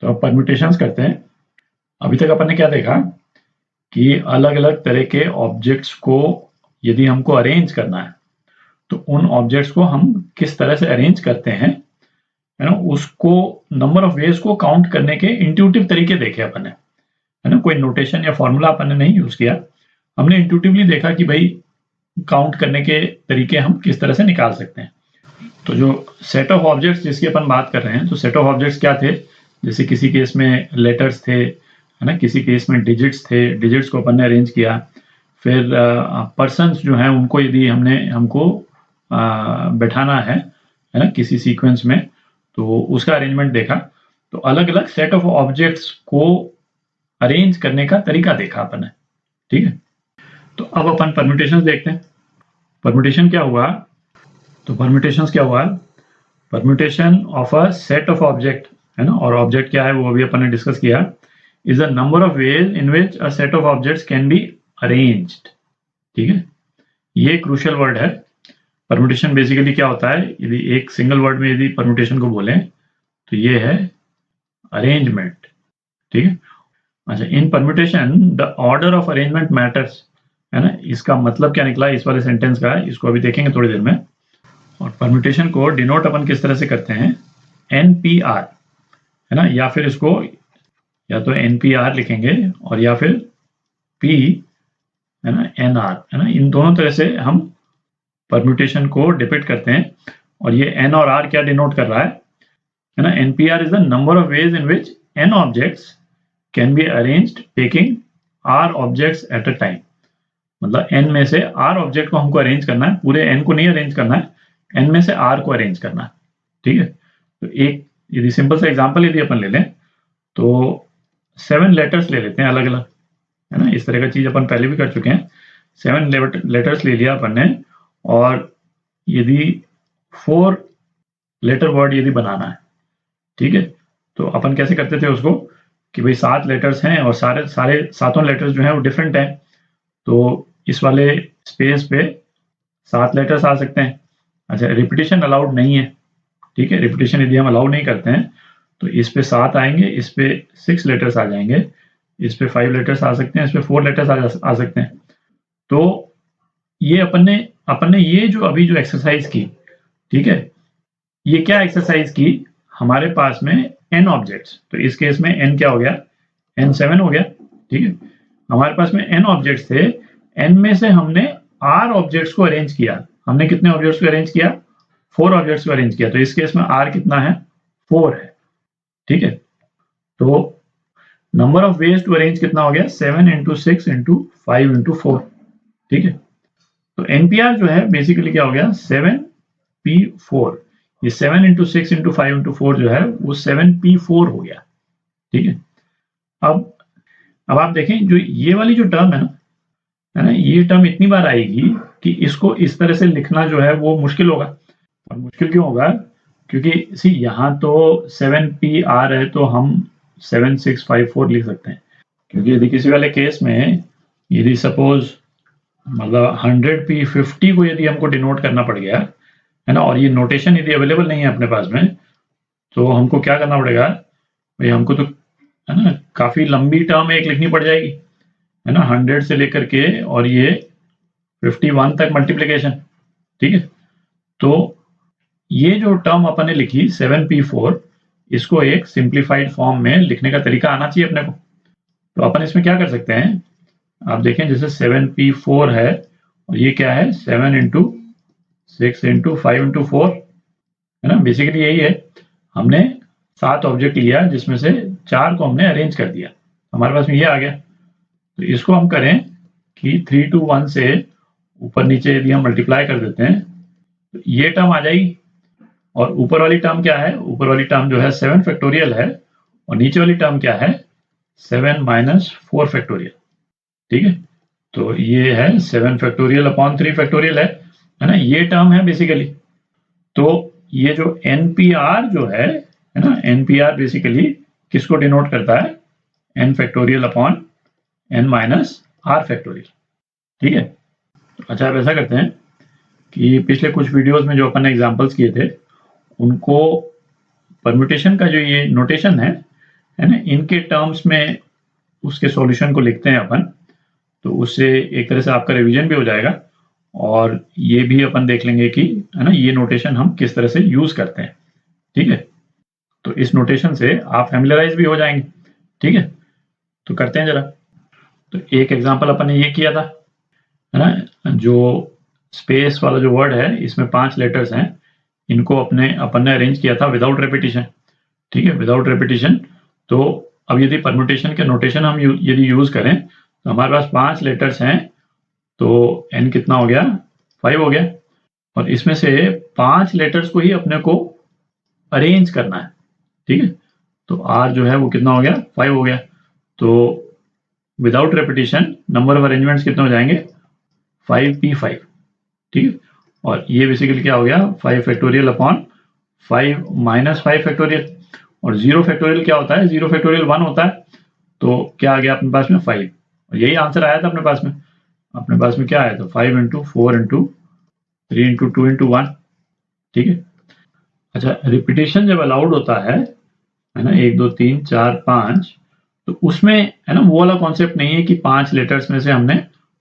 तो अब परम्यूटेशंस करते हैं। अभी तक अपन ने क्या देखा कि अलग अलग तरह के ऑब्जेक्ट्स को यदि हमको अरेंज करना है तो उन ऑब्जेक्ट्स को हम किस तरह से अरेंज करते हैं, है ना, उसको नंबर ऑफ वेज को काउंट करने के इंट्यूटिव तरीके देखे अपन ने, है ना। कोई नोटेशन या फॉर्मूला अपन ने नहीं यूज किया, हमने इंट्यूटिवली देखा कि भाई काउंट करने के तरीके हम किस तरह से निकाल सकते हैं। तो जो सेट ऑफ ऑब्जेक्ट्स जिसकी अपन बात कर रहे हैं, तो सेट ऑफ ऑब्जेक्ट्स क्या थे, जैसे किसी केस में लेटर्स थे, है ना, किसी केस में डिजिट्स थे, डिजिट्स को अपन ने अरेंज किया। फिर पर्सन्स जो हैं उनको यदि हमको बैठाना है ना, किसी सीक्वेंस में, तो उसका अरेंजमेंट देखा। तो अलग अलग सेट ऑफ ऑब्जेक्ट्स को अरेंज करने का तरीका देखा अपन ने, ठीक है। तो अब अपन परम्यूटेशंस देखते हैं। परम्यूटेशन क्या हुआ, तो परम्यूटेशंस क्या हुआ, permutation of a set of object, है ना, और ऑब्जेक्ट क्या है वो अभी अपन ने डिस्कस किया, is the number of ways in which a set of objects can be arranged, ठीक है। ये क्रूशियल वर्ड है। परम्यूटेशन बेसिकली क्या होता है, यदि एक सिंगल वर्ड में यदि परम्यूटेशन को बोलें तो ये है अरेंजमेंट, ठीक है। अच्छा, in permutation the order of arrangement matters, है ना, इसका मतलब क्या निकला इस वाले सेंटेंस का, इसको अभी देखेंगे थोड़ी देर में। और परम्यूटेशन को डिनोट अपन किस तरह से करते हैं, NPR, है ना, या फिर इसको या तो NPR लिखेंगे और या फिर P, है ना, NR, है ना, इन दोनों तरह से हम परम्यूटेशन को डिपिक्ट करते हैं। और ये N और R क्या डिनोट कर रहा है ना, NPR is the number of ways in which N objects can be arranged taking R objects at a time. मतलब N में से R ऑब्जेक्ट को हमको अरेंज करना है, पूरे N को नहीं अरेंज करना है, N में से R को अरेंज करना है, ठीक है। तो एक यदि सिंपल सा एग्जांपल यदि अपन ले लें तो 7 लेटर्स ले लेते हैं अलग अलग, है ना, इस तरह का चीज अपन पहले भी कर चुके हैं। 7 लेटर्स ले लिया अपन ने, और यदि 4 लेटर वर्ड यदि बनाना है, ठीक है, तो अपन कैसे करते थे उसको कि भाई 7 लेटर्स हैं और सारे सारे सातों लेटर्स जो हैं वो डिफरेंट हैं, तो इस वाले स्पेस पे 7 लेटर्स आ सकते हैं। अच्छा, रिपीटिशन अलाउड नहीं है, ठीक है, रिपीटिशन यदि हम अलाउ नहीं करते हैं तो इस पे 7 आएंगे, इस पे 6 लेटर्स आ जाएंगे, इस पे 5 लेटर्स आ सकते हैं, इस पे 4 लेटर्स आ सकते हैं। तो ये अपन ने ये जो अभी जो एक्सरसाइज की, ठीक है, ये क्या एक्सरसाइज की, हमारे पास में n ऑब्जेक्ट्स, तो इस केस में n क्या हो गया, n7 हो गया, ठीक है। हमारे पास में n ऑब्जेक्ट्स थे, n में से हमने r ऑब्जेक्ट्स को अरेंज किया। हमने कितने ऑब्जेक्ट्स को अरेंज किया, 4 ऑब्जेक्ट्स को अरेंज किया। तो इस केस में r कितना है, 4 है, ठीक है। तो number of ways to arrange कितना हो गया, 7 इंटू 6 इंटू 5 इंटू 4, ठीक है। तो NPR जो है बेसिकली क्या हो गया, 7P4। ये 7 इंटू 6 इंटू 5 इंटू 4 जो है वो 7P4 हो गया, ठीक है। अब आप देखें जो ये वाली जो टर्म है ना, ये टर्म इतनी बार आएगी कि इसको इस तरह से लिखना जो है वो मुश्किल होगा। और मुश्किल क्यों होगा, क्योंकि सी यहाँ तो 7PR है तो हम 7654 लिख सकते हैं, क्योंकि यदि किसी वाले केस में यदि सपोज मतलब 100P50 को यदि हमको डिनोट करना पड़ गया, है ना, और ये नोटेशन यदि अवेलेबल नहीं है अपने पास में, तो हमको क्या करना पड़ेगा भाई, हमको तो, है ना, काफी लंबी टर्म एक लिखनी पड़ जाएगी, है ना, 100 से लेकर के और ये 51 तक मल्टीप्लीकेशन, ठीक है। तो ये जो टर्म अपन ने लिखी 7P4, इसको एक सिंप्लीफाइड फॉर्म में लिखने का तरीका आना चाहिए अपने को। तो अपन इसमें क्या कर सकते हैं, आप देखें जैसे 7P4 है और ये क्या है 7 इंटू 6 इंटू 5 इंटू 4, है ना, बेसिकली यही है। हमने 7 ऑब्जेक्ट लिया जिसमें से 4 को हमने अरेंज कर दिया, हमारे पास में ये आ गया। तो इसको हम करें कि 3 to 1 से ऊपर नीचे यदि हम मल्टीप्लाई कर देते हैं तो ये टर्म आ जाएगी। और ऊपर वाली टर्म क्या है, ऊपर वाली टर्म जो है 7 फैक्टोरियल है, और नीचे वाली टर्म क्या है 7 माइनस 4 फैक्टोरियल, ठीक है। तो ये है 7 फैक्टोरियल अपॉन 3 फैक्टोरियल है ना, ये टर्म है बेसिकली। तो ये जो NPR जो है ना, NPR बेसिकली किसको डिनोट करता है, n factorial upon n minus r factorial, ठीक है। अच्छा, अब ऐसा करते हैं कि पिछले कुछ वीडियोस में जो अपन ने एग्जांपल्स किए थे उनको परम्यूटेशन का जो ये नोटेशन है है ना, इनके टर्म्स में उसके सॉल्यूशन को लिखते हैं अपन, तो उससे एक तरह से आपका रिवीजन भी हो जाएगा और ये भी अपन देख लेंगे कि है ना ये नोटेशन हम किस तरह से यूज करते हैं। ठीक है, तो इस नोटेशन से आप फैमिलियराइज भी हो जाएंगे। ठीक है, तो करते हैं जरा। तो एक एग्जांपल अपन ने ये किया था, है ना, जो स्पेस वाला जो वर्ड है इसमें 5 लेटर्स हैं, इनको अपन ने अरेंज किया था विदाउट रेपिटेशन। ठीक है, विदाउट रेपिटेशन। तो अब यदि परम्यूटेशन के नोटेशन हम यदि यूज करें तो हमारे पास 5 लेटर्स हैं, तो n कितना हो गया, 5 हो गया, और इसमें से 5 लेटर्स को ही अपने को अरेंज करना है। ठीक है, तो r जो है वो कितना हो गया, 5 हो गया। तो without repetition number of arrangements कितने हो जाएंगे, 5p5। ठीक है, और ये बेसिकली क्या हो गया, 5 फैक्टोरियल अपॉन 5 माइनस 5 फैक्टोरियल, और 0 फैक्टोरियल क्या होता है, 0 फैक्टोरियल 1 होता है। तो क्या आ गया अपने पास में, 5, और यही आंसर आया था अपने पास में। अपने पास में क्या आया था, 5 इंटू 4 इंटू 3 इंटू 2 इंटू 1। ठीक है, अच्छा, रिपीटेशन जब अलाउड होता है ना, 1 2 3 4 5, तो उसमें है ना वो वाला कॉन्सेप्ट नहीं है कि 5 लेटर्स में से हमने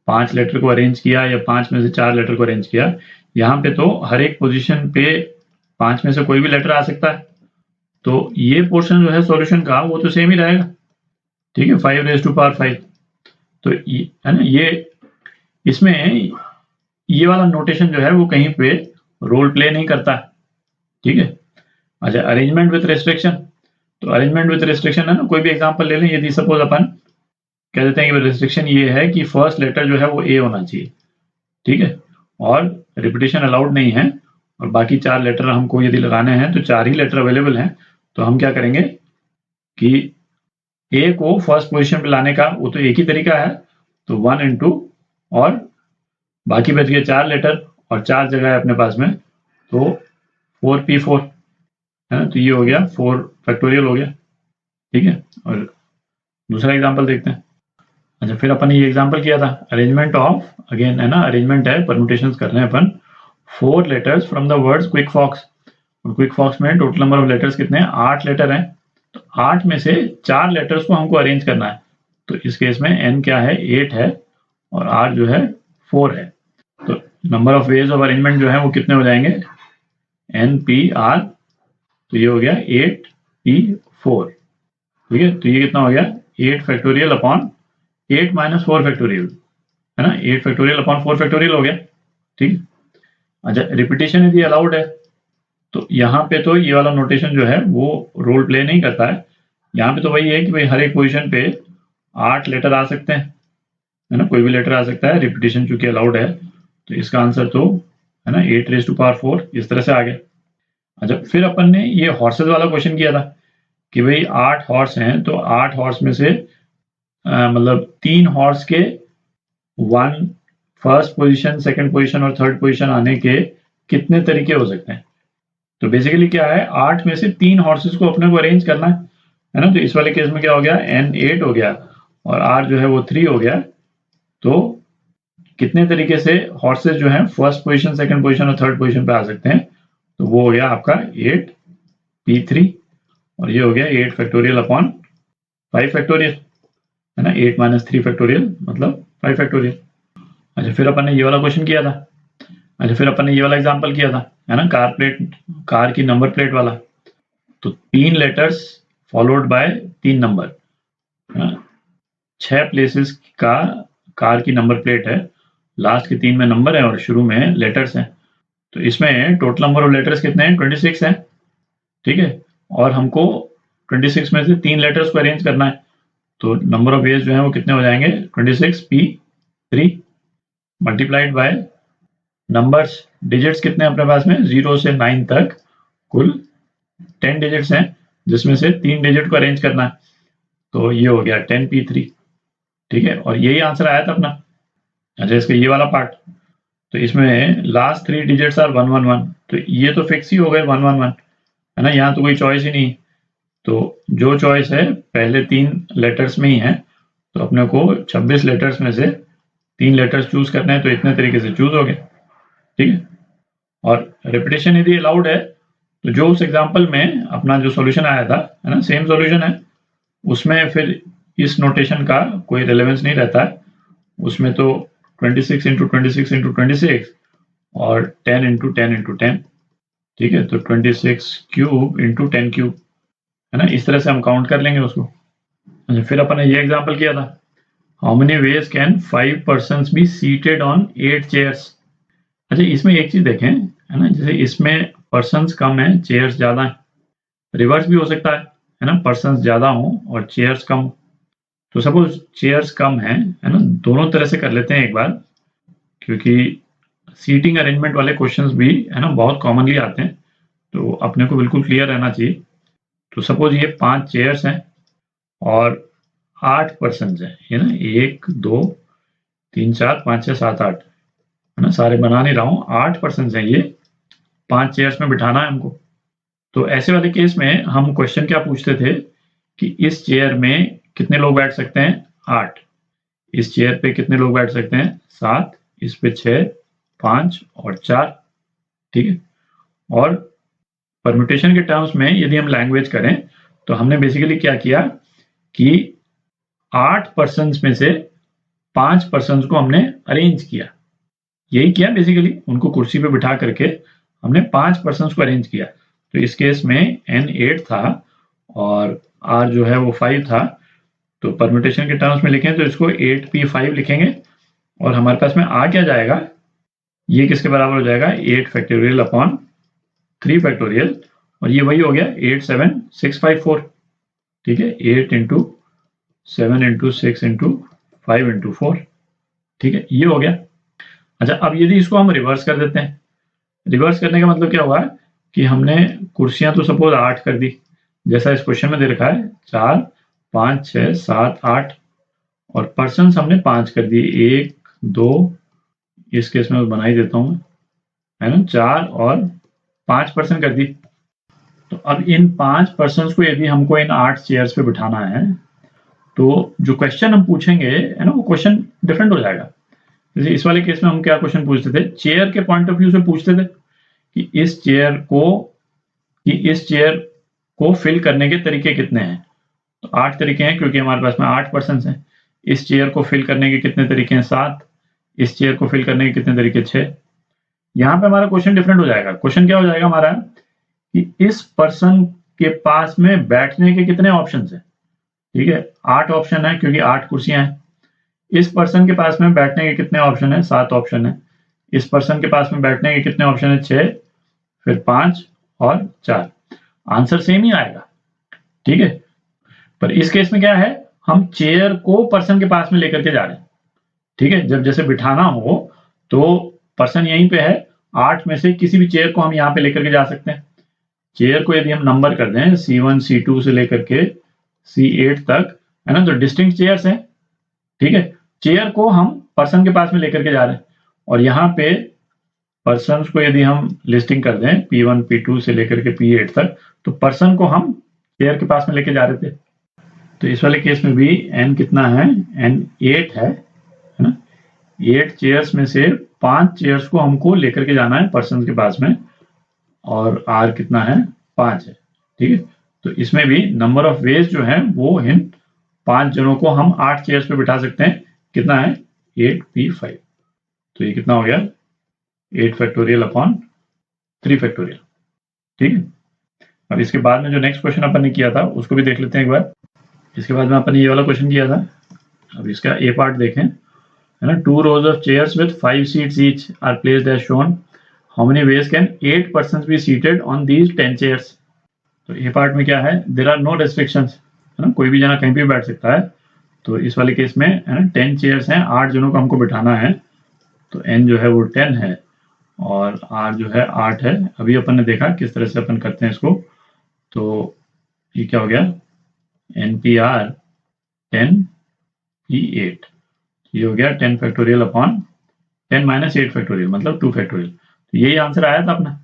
5 लेटर को अरेंज किया या 5 में से 4 लेटर को अरेंज किया। यहाँ पे तो हर एक पोजीशन पे 5 में से कोई भी लेटर आ सकता है। तो ये पोर्शन जो है सॉल्यूशन का वो तो सेम ही रहेगा। ठीक है, 5 रेज़ टू पावर 5। तो है ना, ये इसमें ये वाला नोटेशन जो है वो कहीं पे रोल प्ले नहीं करता। ठीक है, अच्छा, अरेंजमेंट विथ रेस्ट्रिक्शन। तो अरेंजमेंट विथ रेस्ट्रिक्शन है ना, कोई भी एग्जांपल ले लें। यदि सपोज अपन कह देते हैं कि रेस्ट्रिक्शन ये है कि फर्स्ट लेटर जो है वो ए होना चाहिए। ठीक है, और रिपीटेशन अलाउड नहीं है, और बाकी 4 लेटर हमको यदि लगाने हैं तो 4 ही लेटर अवेलेबल हैं। तो हम क्या करेंगे कि ए को फर्स्ट पोजीशन पे लाने का वो तो एक ही तरीका है, तो 1 इंटू, और बाकी बच गए 4 लेटर, और 4 जगह है अपने पास में, तो 4p4 है ना, तो ये हो गया 4 फैक्टोरियल हो गया। ठीक है, और दूसरा एग्जांपल देखते हैं। अच्छा, फिर अपन ने ये एग्जांपल किया था अरेंजमेंट ऑफ, अगेन है ना, अरेंजमेंट है, परम्यूटेशंस कर रहे हैं अपन, 4 letters from the words quick fox. और क्विक फॉक्स में टोटल नंबर ऑफ लेटर्स कितने हैं, 8 लेटर हैं। तो 8 में से 4 लेटर्स को हमको अरेंज करना है। तो इस केस में n क्या है, 8 है, और r जो है 4 है। तो number of ways of arrangement जो है वो कितने हो जाएंगे, npr, तो ये हो गया 8p4। ठीक है, तो ये कितना हो गया, 8 फैक्टोरियल अपॉन 8 माइनस 4 फैक्टोरियल, है ना, 8 फैक्टोरियल अपॉन 4 फैक्टोरियल हो गया। ठीक, अच्छा, रिपीटेशन यदि अलाउड है तो यहाँ पे तो ये वाला नोटेशन जो है वो रोल प्ले नहीं करता है। यहाँ पे तो वही है कि भाई हर एक पोजीशन पे 8 लेटर आ सकते हैं, है ना, कोई भी लेटर आ सकता है। रिपीटेशन चूंकि अलाउड है, तो इसका आंसर तो है ना 8 रेज़ टू पावर 4 इस तरह से आ गया। अच्छा, फिर अपन ने ये हॉर्सेज वाला क्वेश्चन किया था कि भाई 8 हॉर्स हैं, तो 8 हॉर्स में से मतलब 3 हॉर्स के 1 फर्स्ट पोजीशन, सेकंड पोजीशन और थर्ड पोजीशन आने के कितने तरीके हो सकते हैं। तो बेसिकली क्या है, 8 में से 3 हॉर्सेस को अपने को अरेंज करना है ना। तो इस वाले केस में क्या हो गया, n 8 हो गया और r जो है वो 3 हो गया। तो कितने तरीके से हॉर्सेस जो है फर्स्ट पोजीशन, सेकंड पोजीशन और थर्ड पोजीशन पे आ सकते हैं, तो वो हो गया आपका 8p3, और ये हो गया 8 फैक्टोरियल अपॉन 5 फैक्टोरियल, है ना, 8 माइनस 3 फैक्टोरियल मतलब 5 फैक्टोरियल। अच्छा, फिर अपन ने ये वाला क्वेश्चन किया था। अच्छा, फिर अपन ने ये वाला एग्जांपल किया था, है ना, कार की नंबर प्लेट वाला। तो 3 letters followed by 3 number, 6 places का कार की नंबर प्लेट है, लास्ट के 3 में नंबर है और शुरू में लेटर्स हैं। तो इसमें टोटल नंबर ऑफ लेटर्स कितने हैं, 26 हैं। ठीक है, और हमको 26 में से 3 लेटर्स को अरेंज करना है। तो नंबर ऑफ वेज जो है वो कितने हो जाएंगे, 26p3 multiplied by numbers, digits कितने अपने पास में, 0 से 9 तक कुल 10 डिजिट्स हैं, जिसमें से 3 डिजिट को अरेंज करना है। तो ये हो गया 10p3। ठीक है, और यही आंसर आया था अपना। अच्छा, इसका ये वाला पार्ट, तो इसमें लास्ट 3 डिजिट्स आर 111, तो ये तो फिक्स ही हो गए 111, है ना, यहाँ तो कोई चॉइस ही नहीं। तो जो चॉइस है पहले 3 लेटर्स में ही है, तो अपने को 26 लेटर्स में से 3 लेटर्स चूज करने हैं, तो इतने तरीके से चूज हो गए। ठीक है, और रिपीटेशन यदि अलाउड है, तो जो उस एग्जांपल में अपना जो सॉल्यूशन आया था, है ना, सेम सॉल्यूशन है। उसमें फिर इस नोटेशन का कोई रिलेवेंस नहीं रहता है, उसमें तो 26 इंटू 26 इंटू 26 और 10 इंटू 10 इंटू 10, ठीक है, तो 26 क्यूब इंटू 10 क्यूब, है ना, इस तरह से हम काउंट कर लेंगे उसको। अच्छा, फिर अपन ने ये एग्जाम्पल किया था, how many ways can 5 person be seated on 8 chairs. अच्छा, इसमें एक चीज देखें, है ना, जैसे इसमें पर्सन कम है, चेयर्स ज्यादा है, रिवर्स भी हो सकता है ना, पर्सन ज्यादा हो और चेयर्स कम हो। तो सपोज चेयर्स कम है ना, दोनों तरह से कर लेते हैं एक बार, क्योंकि सीटिंग अरेंजमेंट वाले क्वेश्चंस भी, है ना, बहुत कॉमनली आते हैं, तो अपने को बिल्कुल क्लियर रहना चाहिए। तो सपोज ये 5 चेयर्स हैं और 8 पर्सन है, ये ना, 1 2 3 4 5 6 7 8, है ना, सारे बना नहीं रहा हूँ, 8 पर्सन है, ये 5 चेयर्स में बिठाना है हमको। तो ऐसे वाले केस में हम क्वेश्चन क्या पूछते थे कि इस चेयर में कितने लोग बैठ सकते हैं, 8, इस चेयर पे कितने लोग बैठ सकते हैं, 7, इस पे 6, 5 और 4, ठीक है। और परम्यूटेशन के टर्म्स में यदि हम लैंग्वेज करें तो हमने बेसिकली क्या किया कि 8 पर्सन में से 5 पर्सन को हमने अरेंज किया, यही किया बेसिकली, उनको कुर्सी पे बिठा करके हमने 5 पर्सन को अरेंज किया। तो इस केस में n 8 था और r जो है वो 5 था, तो परम्यूटेशन के टर्म्स में लिखें तो इसको 8p5 लिखेंगे और हमारे पास में आ क्या जाएगा, ये किसके बराबर हो जाएगा, 8 फैक्टोरियल अपॉन 3 फैक्टोरियल, और ये वही हो गया 87654, ठीक है, 8 इंटू 7 इंटू 6 इंटू 5 इंटू 4, ठीक है, ये हो गया। अच्छा, अब यदि इसको हम रिवर्स कर देते हैं, रिवर्स करने का मतलब क्या हुआ कि हमने कुर्सियां तो सपोज 8 कर दी, जैसा इस क्वेश्चन में दे रखा है, 4 5 6 7 8, और पर्सन हमने 5 कर दिए, 1 2, इस केस में बना ही देता हूं, है ना, 4 और 5 पर्सन कर दी। तो अब इन 5 पर्सन को यदि हमको इन 8 चेयर्स पे बिठाना है, तो जो क्वेश्चन हम पूछेंगे, है ना, वो क्वेश्चन डिफरेंट हो जाएगा। जैसे इस वाले केस में हम क्या क्वेश्चन पूछते थे, चेयर के पॉइंट ऑफ व्यू से पूछते थे कि इस चेयर को फिल करने के तरीके कितने हैं। तो 8 तरीके हैं, क्योंकि हमारे पास में 8 पर्सन हैं। इस चेयर को फिल करने के कितने तरीके हैं, 7, इस चेयर को फिल करने के कितने तरीके, 6। यहाँ पे हमारा क्वेश्चन डिफरेंट हो जाएगा। क्वेश्चन क्या हो जाएगा हमारा कि इस पर्सन के पास में बैठने के कितने ऑप्शन है, ठीक है, 8 ऑप्शन है क्योंकि 8 कुर्सियां हैं। इस पर्सन के पास में बैठने के कितने ऑप्शन है, 7 ऑप्शन है। इस पर्सन के पास में बैठने के कितने ऑप्शन है, 6, फिर 5 और 4। आंसर सेम ही आएगा, ठीक है। पर इस केस में क्या है, हम चेयर को पर्सन के पास में लेकर के जा रहे हैं, ठीक है। जब जैसे बिठाना हो तो पर्सन यहीं पे है, 8 में से किसी भी चेयर को हम यहाँ पे लेकर के जा सकते हैं। चेयर को यदि हम नंबर कर दें C1 C2 से लेकर के C8 तक, है ना, तो डिस्टिंक्ट चेयर्स हैं, ठीक है। चेयर को हम पर्सन के पास में लेकर के जा रहे हैं, और यहाँ पे पर्सन को यदि हम लिस्टिंग कर दें P1 P2 से लेकर के P8 तक, तो पर्सन को हम चेयर के पास में लेके जा रहे थे। तो इस वाले केस में भी n कितना है, n 8 है ना, 8 चेयर्स में से 5 चेयर्स को हमको लेकर के जाना है पर्सन के पास में, और r कितना है, 5 है, ठीक है। तो इसमें भी नंबर ऑफ वेज जो है वो इन 5 जनों को हम 8 चेयर्स पे बिठा सकते हैं, कितना है, 8p5। तो ये कितना हो गया, 8 फैक्टोरियल अपॉन 3 फैक्टोरियल, ठीक है। अब इसके बाद में जो नेक्स्ट क्वेश्चन अपन ने किया था उसको भी देख लेते हैं एक बार। इसके बाद में अपन ने ये वाला क्वेश्चन किया था, अब इसका ए पार्ट देखें, है ना, 2 rows of chairs with 5 seats each are placed as shown. How many ways can 8 persons be seated on these 10 chairs? तो ए पार्ट में क्या है, देयर आर नो रेस्ट्रिक्शंस, है ना, कोई भी जना कहीं भी बैठ सकता है। तो इस वाले केस में, है ना, 10 चेयर्स हैं, 8 जनों को हमको बिठाना है, तो n जो है वो 10 है और r जो है 8 है। अभी अपन ने देखा किस तरह से अपन करते हैं इसको, तो ये क्या हो गया, NPR 10p8, ये हो गया 10 फैक्टोरियल अपॉन 10 माइनस 8 फैक्टोरियल, मतलब 2 फैक्टोरियल। तो यही आंसर आया था अपना,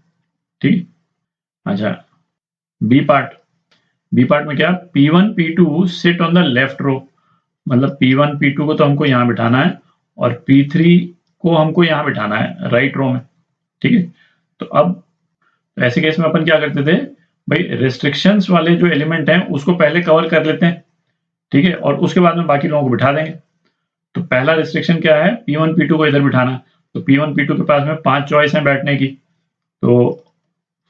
ठीक। अच्छा, बी पार्ट में क्या, P1 P2 sit on the left row, मतलब P1 P2 को तो हमको यहाँ बिठाना है और P3 को हमको यहाँ बिठाना है राइट रो में, ठीक है। तो अब ऐसे केस में अपन क्या करते थे भाई, रेस्ट्रिक्शंस वाले जो एलिमेंट हैं उसको पहले कवर कर लेते हैं, ठीक है, और उसके बाद में बाकी लोगों को बिठा देंगे। तो पहला रिस्ट्रिक्शन क्या है, P1 P2 को इधर बिठाना। तो P1 P2 के पास में 5 चॉइस है बैठने की, तो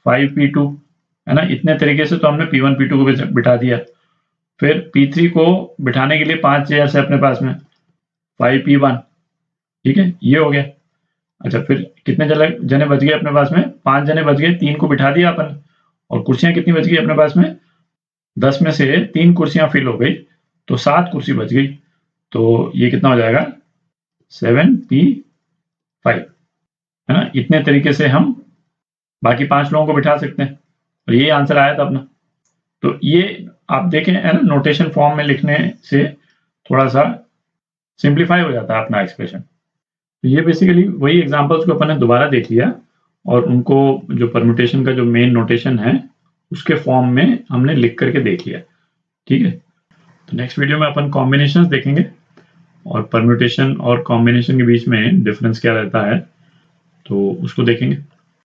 5 P2 है ना, इतने तरीके से तो हमने P1 P2 को बिठा दिया। फिर P3 को बिठाने के लिए 5 चेयर्स है अपने पास में, 5 P1, ठीक है, ये हो गया। अच्छा, फिर कितने जने बच गए अपने पास में, 5 जने बच गए, 3 को बिठा दिया अपन। और कुर्सियां कितनी बच गई अपने पास में, 10 में से 3 कुर्सियां फिल हो गई, तो 7 कुर्सी बच गई। तो ये कितना हो जाएगा, 7P5, है ना। इतने तरीके से हम बाकी 5 लोगों को बिठा सकते हैं, और ये आंसर आया था अपना। तो ये आप देखें, है ना, नोटेशन फॉर्म में लिखने से थोड़ा सा सिंप्लीफाई हो जाता है अपना एक्सप्रेशन। तो ये बेसिकली वही एग्जांपल्स को अपन ने दोबारा देख लिया, और उनको जो परम्यूटेशन का जो मेन नोटेशन है उसके फॉर्म में हमने लिख करके देख लिया, ठीक है। तो नेक्स्ट वीडियो में अपन कॉम्बिनेशंस देखेंगे, और परम्यूटेशन और कॉम्बिनेशन के बीच में डिफरेंस क्या रहता है, तो उसको देखेंगे।